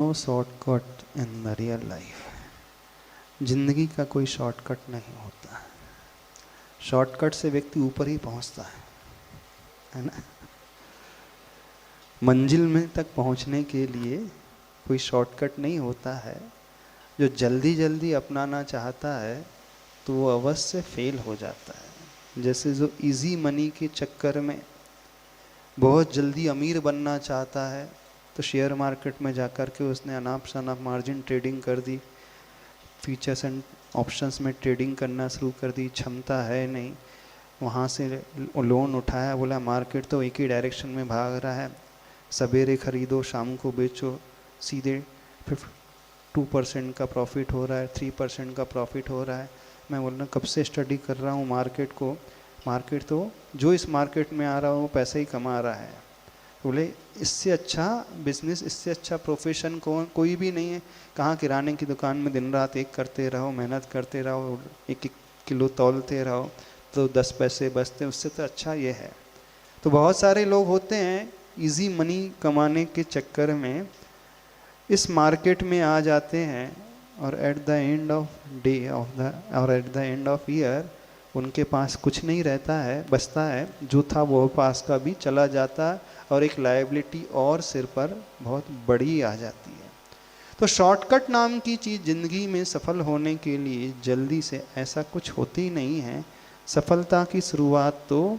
No shortcut in the real life. जिंदगी का कोई शॉर्टकट नहीं होता। शॉर्टकट से व्यक्ति ऊपर ही पहुंचता है ना। मंजिल में तक पहुंचने के लिए कोई शॉर्टकट नहीं होता है। जो जल्दी जल्दी अपनाना चाहता है तो वो अवश्य फेल हो जाता है। जैसे जो इजी मनी के चक्कर में बहुत जल्दी अमीर बनना चाहता है तो शेयर मार्केट में जाकर के उसने अनाप शनाप मार्जिन ट्रेडिंग कर दी, फीचर्स एंड ऑप्शंस में ट्रेडिंग करना शुरू कर दी। क्षमता है नहीं, वहाँ से लोन उठाया, बोला मार्केट तो एक ही डायरेक्शन में भाग रहा है, सवेरे खरीदो शाम को बेचो, सीधे 2% का प्रॉफिट हो रहा है, 3% का प्रॉफिट हो रहा है। मैं बोल रहा कब से स्टडी कर रहा हूँ मार्केट को, मार्केट तो जो इस मार्केट में आ रहा हो वो पैसे ही कमा रहा है। बोले इससे अच्छा बिजनेस, इससे अच्छा प्रोफेशन कोई भी नहीं है। कहाँ किराने की दुकान में दिन रात एक करते रहो, मेहनत करते रहो, एक एक किलो तौलते रहो तो 10 पैसे बचते, उससे तो अच्छा ये है। तो बहुत सारे लोग होते हैं इजी मनी कमाने के चक्कर में इस मार्केट में आ जाते हैं और at the end of day और at the end of year उनके पास कुछ नहीं रहता है, बचता है जो था वो पास का भी चला जाता है और एक लायबिलिटी और सिर पर बहुत बड़ी आ जाती है। तो शॉर्टकट नाम की चीज़ ज़िंदगी में सफल होने के लिए जल्दी से ऐसा कुछ होती नहीं है। सफलता की शुरुआत तो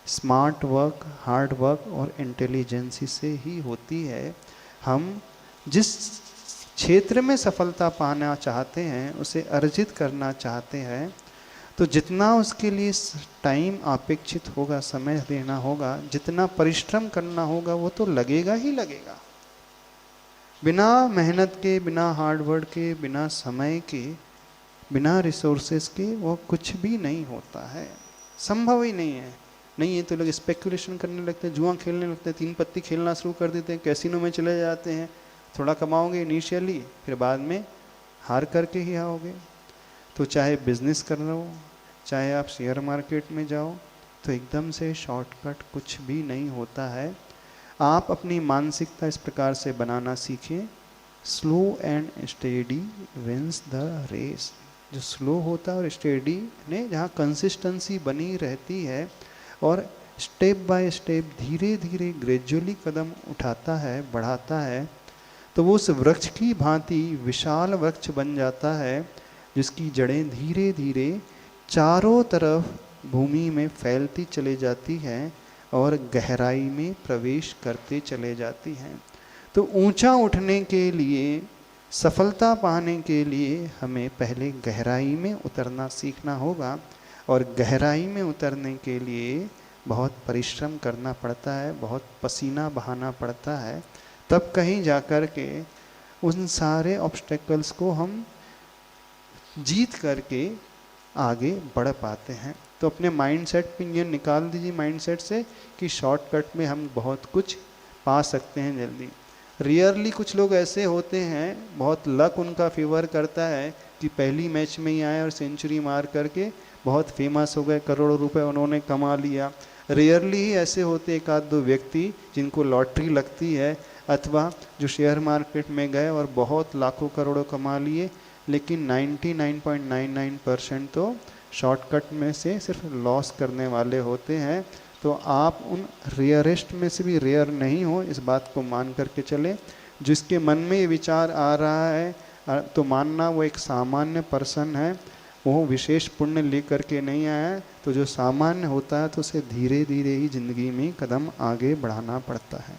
स्मार्ट वर्क, हार्ड वर्क और इंटेलिजेंसी से ही होती है। हम जिस क्षेत्र में सफलता पाना चाहते हैं, उसे अर्जित करना चाहते हैं, तो जितना उसके लिए टाइम अपेक्षित होगा, समय देना होगा, जितना परिश्रम करना होगा वो तो लगेगा ही लगेगा। बिना मेहनत के, बिना हार्डवर्क के, बिना समय के, बिना रिसोर्सेस के वो कुछ भी नहीं होता है, संभव ही नहीं है। नहीं है तो लोग स्पेकुलेशन करने लगते हैं, जुआ खेलने लगते हैं, 3 पत्ती खेलना शुरू कर देते हैं, कैसीनो में चले जाते हैं। थोड़ा कमाओगे इनिशियली, फिर बाद में हार करके ही आओगे। तो चाहे बिजनेस कर रहे हो, चाहे आप शेयर मार्केट में जाओ, तो एकदम से शॉर्टकट कुछ भी नहीं होता है। आप अपनी मानसिकता इस प्रकार से बनाना सीखें, slow and steady wins the race. जो स्लो होता है और स्टेडी ने जहाँ कंसिस्टेंसी बनी रहती है और स्टेप बाय स्टेप धीरे धीरे ग्रेजुअली कदम उठाता है, बढ़ाता है, तो वो उस वृक्ष की भांति विशाल वृक्ष बन जाता है जिसकी जड़ें धीरे धीरे चारों तरफ भूमि में फैलती चली जाती हैं और गहराई में प्रवेश करते चले जाती हैं। तो ऊंचा उठने के लिए, सफलता पाने के लिए हमें पहले गहराई में उतरना सीखना होगा और गहराई में उतरने के लिए बहुत परिश्रम करना पड़ता है, बहुत पसीना बहाना पड़ता है, तब कहीं जाकर के उन सारे ऑब्स्टेकल्स को हम जीत करके आगे बढ़ पाते हैं। तो अपने माइंडसेट पे ये निकाल दीजिए माइंडसेट से कि शॉर्टकट में हम बहुत कुछ पा सकते हैं जल्दी। रियरली कुछ लोग ऐसे होते हैं, बहुत लक उनका फेवर करता है कि पहली मैच में ही आए और सेंचुरी मार करके बहुत फेमस हो गए, करोड़ों रुपए उन्होंने कमा लिया। रेयरली ही ऐसे होते एक आध दो व्यक्ति जिनको लॉटरी लगती है, अथवा जो शेयर मार्केट में गए और बहुत लाखों करोड़ों कमा लिए, लेकिन 99.99% तो शॉर्टकट में से सिर्फ लॉस करने वाले होते हैं। तो आप उन रेयरेस्ट में से भी रेयर नहीं हो, इस बात को मान करके चले। जिसके मन में ये विचार आ रहा है तो मानना वो एक सामान्य पर्सन है, वो विशेष पुण्य लेकर के नहीं आया है। तो जो सामान्य होता है तो उसे धीरे धीरे ही जिंदगी में कदम आगे बढ़ाना पड़ता है।